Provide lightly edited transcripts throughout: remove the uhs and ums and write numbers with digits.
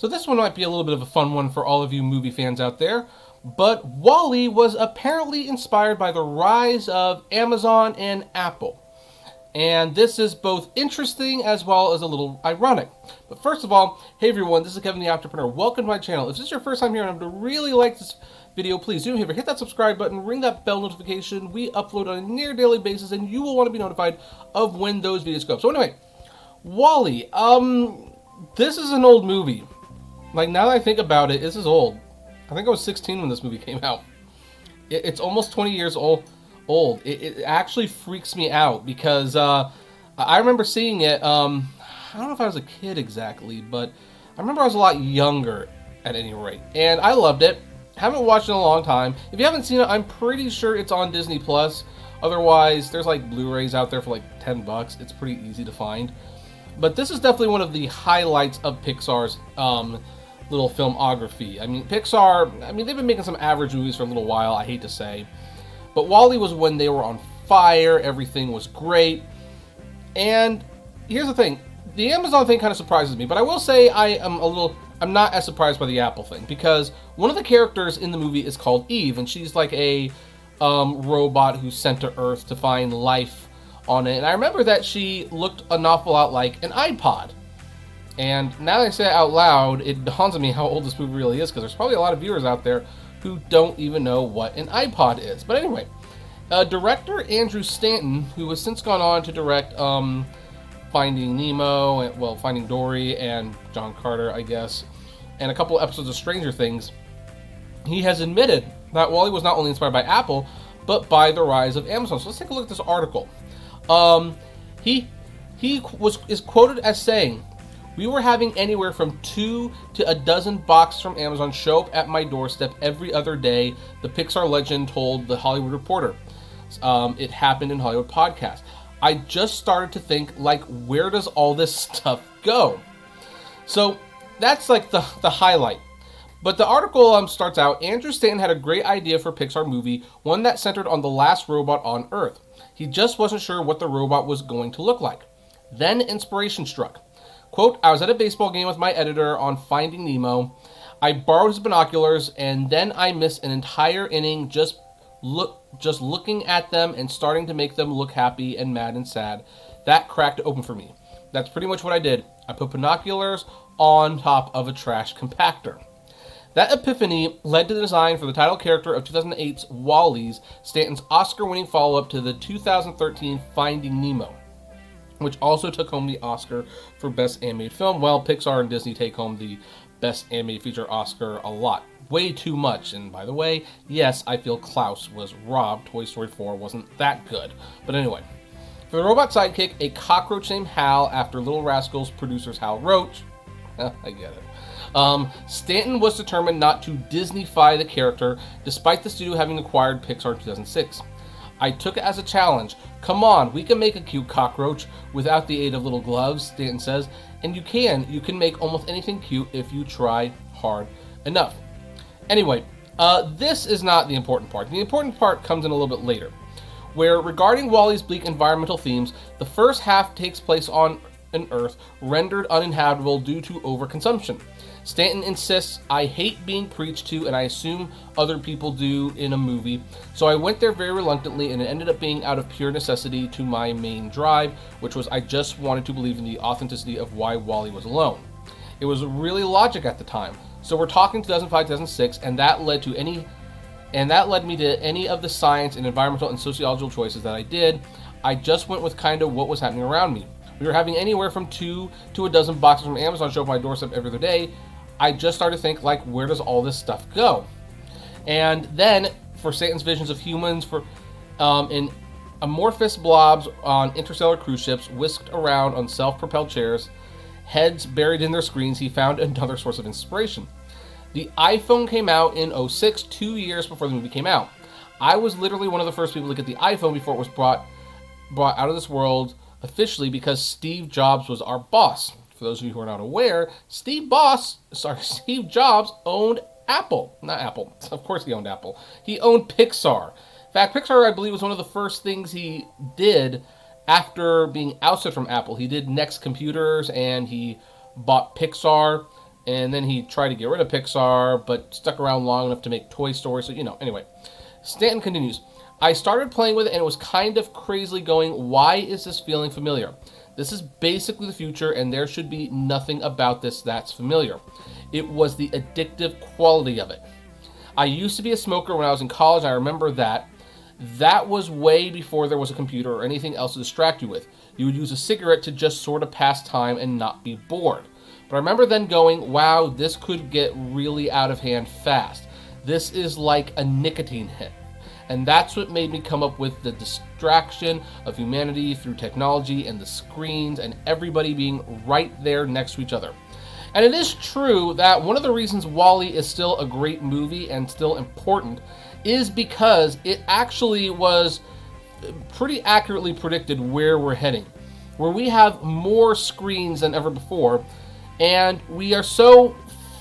So this one might be a little bit of a fun one for all of you movie fans out there. But WALL-E was apparently inspired by the rise of Amazon and Apple. And this is both interesting as well as a little ironic. But first of all, hey everyone, this is Kevin the Apptrepreneur. Welcome to my channel. If this is your first time here and I'm really like this video, please do me a favor, hit that subscribe button, ring that bell notification. We upload on a near daily basis and you will want to be notified of when those videos go up. So anyway, WALL-E. This is an old movie. Like, now that I think about it, this is old. I think I was 16 when this movie came out. It's almost 20 years old. It actually freaks me out because I remember seeing it. I don't know if I was a kid exactly, but I remember I was a lot younger at any rate. And I loved it. Haven't watched it in a long time. If you haven't seen it, I'm pretty sure it's on Disney Plus. Otherwise, there's like Blu-rays out there for like $10. It's pretty easy to find. But this is definitely one of the highlights of Pixar's little filmography. I mean, Pixar, they've been making some average movies for a little while, I hate to say. But WALL-E was when they were on fire, everything was great. And here's the thing, the Amazon thing kind of surprises me, but I will say I'm not as surprised by the Apple thing, because one of the characters in the movie is called Eve, and she's like a robot who's sent to Earth to find life on it. And I remember that she looked an awful lot like an iPod. And now that I say it out loud, it dawns on me how old this movie really is, because there's probably a lot of viewers out there who don't even know what an iPod is. But anyway, director Andrew Stanton, who has since gone on to direct Finding Nemo, and, Finding Dory, and John Carter, I guess, and a couple episodes of Stranger Things, he has admitted that WALL-E was not only inspired by Apple, but by the rise of Amazon. So let's take a look at this article. He is quoted as saying, "We were having anywhere from 2 to a dozen boxes from Amazon show up at my doorstep every other day," the Pixar legend told The Hollywood Reporter. It happened in Hollywood podcast. "I just started to think, like, where does all this stuff go?" So that's like the highlight. But the article starts out, Andrew Stanton had a great idea for a Pixar movie, one that centered on the last robot on Earth. He just wasn't sure what the robot was going to look like. Then inspiration struck. Quote, "I was at a baseball game with my editor on Finding Nemo. I borrowed his binoculars, and then I missed an entire inning just looking at them and starting to make them look happy and mad and sad. That cracked open for me. That's pretty much what I did. I put binoculars on top of a trash compactor." That epiphany led to the design for the title character of 2008's WALL-E's, Stanton's Oscar-winning follow-up to the 2013 Finding Nemo, which also took home the Oscar for Best Animated Film. Well, Pixar and Disney take home the Best Animated Feature Oscar a lot. Way too much. And by the way, yes, I feel Klaus was robbed. Toy Story 4 wasn't that good. But anyway, for the robot sidekick, a cockroach named Hal, after Little Rascals producers Hal Roach. I get it. Stanton was determined not to Disney-fy the character, despite the studio having acquired Pixar in 2006. "I took it as a challenge. Come on, we can make a cute cockroach without the aid of little gloves," Stanton says. "And you can make almost anything cute if you try hard enough." Anyway, this is not the important part. The important part comes in a little bit later, where regarding WALL-E's bleak environmental themes, the first half takes place on an Earth rendered uninhabitable due to overconsumption. Stanton insists, "I hate being preached to, and I assume other people do in a movie, so I went there very reluctantly, and it ended up being out of pure necessity to my main drive, which was I just wanted to believe in the authenticity of why WALL-E was alone. It was really logic at the time. So we're talking 2005, 2006, and that led me to any of the science and environmental and sociological choices that I did. I just went with kind of what was happening around me. We were having anywhere from 2 to a dozen boxes from Amazon show up my doorstep every other day. I just started to think, like, where does all this stuff go?" And then, for Stanton's visions of humans in amorphous blobs on interstellar cruise ships, whisked around on self-propelled chairs, heads buried in their screens, he found another source of inspiration. The iPhone came out in 2006, 2 years before the movie came out. I was literally one of the first people to get the iPhone before it was brought out of this world officially, because Steve Jobs was our boss. For those of you who are not aware, Steve Jobs owned Apple. Not Apple. Of course he owned Apple. He owned Pixar. In fact, Pixar, I believe, was one of the first things he did after being ousted from Apple. He did Next Computers, and he bought Pixar. And then he tried to get rid of Pixar, but stuck around long enough to make Toy Story. So, anyway. Stanton continues, I started playing with it and it was kind of crazily going, why is this feeling familiar? This is basically the future and there should be nothing about this that's familiar. It was the addictive quality of it. I used to be a smoker when I was in college. I remember that. That was way before there was a computer or anything else to distract you with. You would use a cigarette to just sort of pass time and not be bored. But I remember then going, wow, this could get really out of hand fast. This is like a nicotine hit. And that's what made me come up with the distraction of humanity through technology and the screens and everybody being right there next to each other. And it is true that one of the reasons WALL-E is still a great movie and still important is because it actually was pretty accurately predicted where we're heading, where we have more screens than ever before, and we are so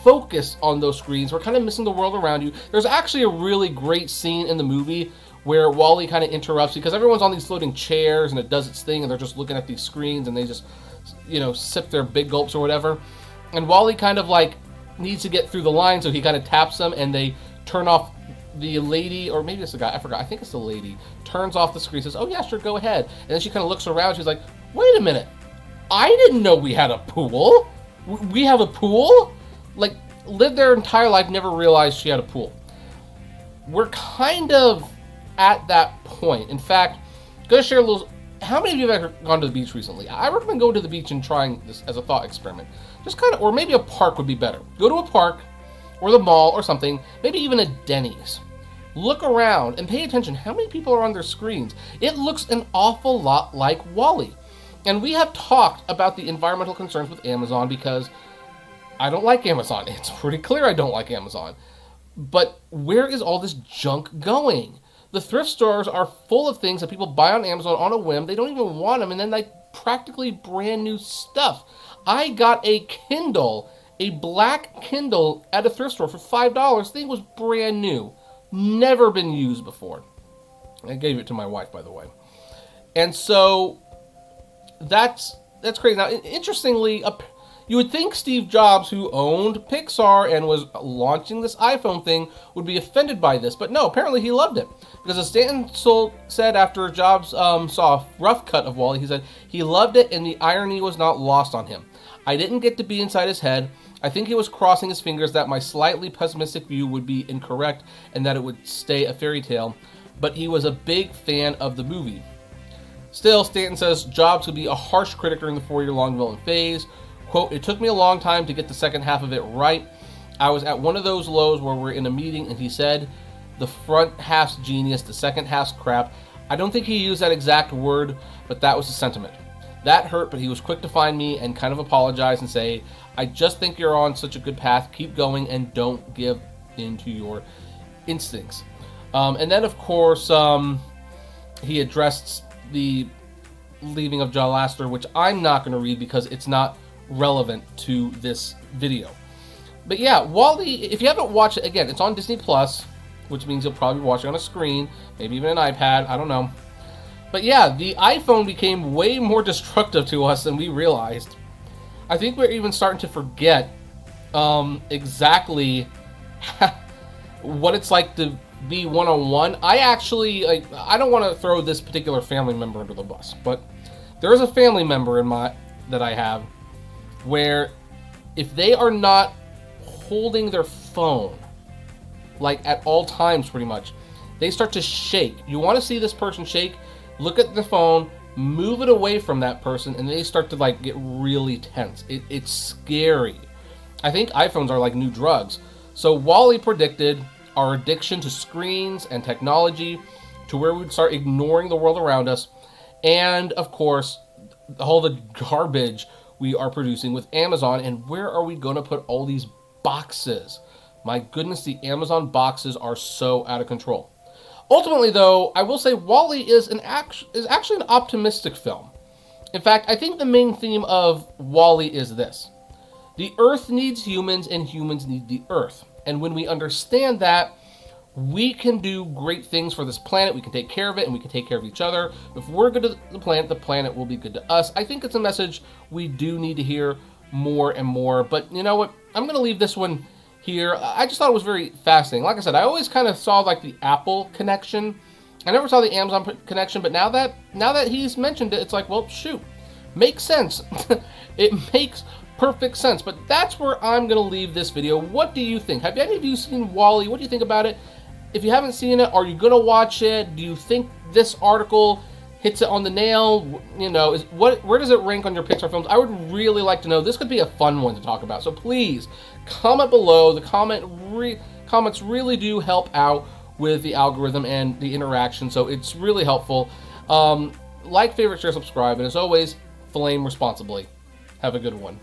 focused on those screens, we're kind of missing the world around you. There's actually a really great scene in the movie where WALL-E kind of interrupts because everyone's on these floating chairs and it does its thing and they're just looking at these screens and they just, sip their big gulps or whatever. And WALL-E kind of like needs to get through the line, so he kind of taps them and they turn off. The lady, or maybe it's the guy, I forgot, I think it's the lady, turns off the screen, says, oh yeah, sure, go ahead. And then she kind of looks around, she's like, wait a minute, I didn't know we had a pool. We have a pool? Like, lived their entire life, never realized she had a pool. We're kind of at that point. In fact, gonna share a little, how many of you have ever gone to the beach recently? I recommend going to the beach and trying this as a thought experiment. Just kind of, or maybe a park would be better. Go to a park, or the mall, or something, maybe even a Denny's. Look around and pay attention. How many people are on their screens? It looks an awful lot like WALL-E. And we have talked about the environmental concerns with Amazon because I don't like Amazon. It's pretty clear I don't like Amazon. But where is all this junk going? The thrift stores are full of things that people buy on Amazon on a whim. They don't even want them, and then like practically brand new stuff. I got a Kindle, a black Kindle at a thrift store for $5. Thing was brand new. Never been used before. I gave it to my wife, by the way. And so that's crazy. Now, interestingly, you would think Steve Jobs, who owned Pixar and was launching this iPhone thing, would be offended by this. But no, apparently he loved it. Because as Stanton said after Jobs saw a rough cut of WALL-E, he said he loved it and the irony was not lost on him. I didn't get to be inside his head. I think he was crossing his fingers that my slightly pessimistic view would be incorrect and that it would stay a fairy tale, but he was a big fan of the movie. Still, Stanton says Jobs could be a harsh critic during the 4-year-long development phase. Quote, it took me a long time to get the second half of it right. I was at one of those lows where we're in a meeting and he said, the front half's genius, the second half's crap. I don't think he used that exact word, but that was the sentiment. That hurt, but he was quick to find me and kind of apologize and say, I just think you're on such a good path. Keep going and don't give in to your instincts. And then, of course, he addressed the leaving of John Lasseter, which I'm not going to read because it's not relevant to this video. But yeah, WALL-E, if you haven't watched it, again, it's on Disney Plus, which means you'll probably watch it on a screen, maybe even an iPad, I don't know. But yeah, the iPhone became way more destructive to us than we realized. I think we're even starting to forget exactly what it's like to be one-on-one. I don't want to throw this particular family member under the bus, but there is a family member that I have where if they are not holding their phone, like at all times pretty much, they start to shake. You want to see this person shake? Look at the phone, move it away from that person, and they start to like get really tense. It's scary. I think iPhones are like new drugs. So WALL-E predicted our addiction to screens and technology to where we'd start ignoring the world around us. And of course, all the garbage we are producing with Amazon. And where are we going to put all these boxes? My goodness, the Amazon boxes are so out of control. Ultimately, though, I will say WALL-E is actually an optimistic film. In fact, I think the main theme of WALL-E is this. The Earth needs humans and humans need the Earth. And when we understand that, we can do great things for this planet. We can take care of it and we can take care of each other. If we're good to the planet will be good to us. I think it's a message we do need to hear more and more. But you know what? I'm going to leave this one here. I just thought it was very fascinating. Like I said, I always kind of saw like the Apple connection. I never saw the Amazon connection, but now that he's mentioned it, it's like, well, shoot, makes sense. It makes perfect sense. But that's where I'm going to leave this video. What do you think? Have any of you seen WALL-E? What do you think about it? If you haven't seen it, are you going to watch it? Do you think this article hits it on the nail? You know, where does it rank on your Pixar films? I would really like to know. This could be a fun one to talk about. So please comment below. The comments really do help out with the algorithm and the interaction, so it's really helpful. Like, favorite, share, subscribe, and as always, flame responsibly. Have a good one.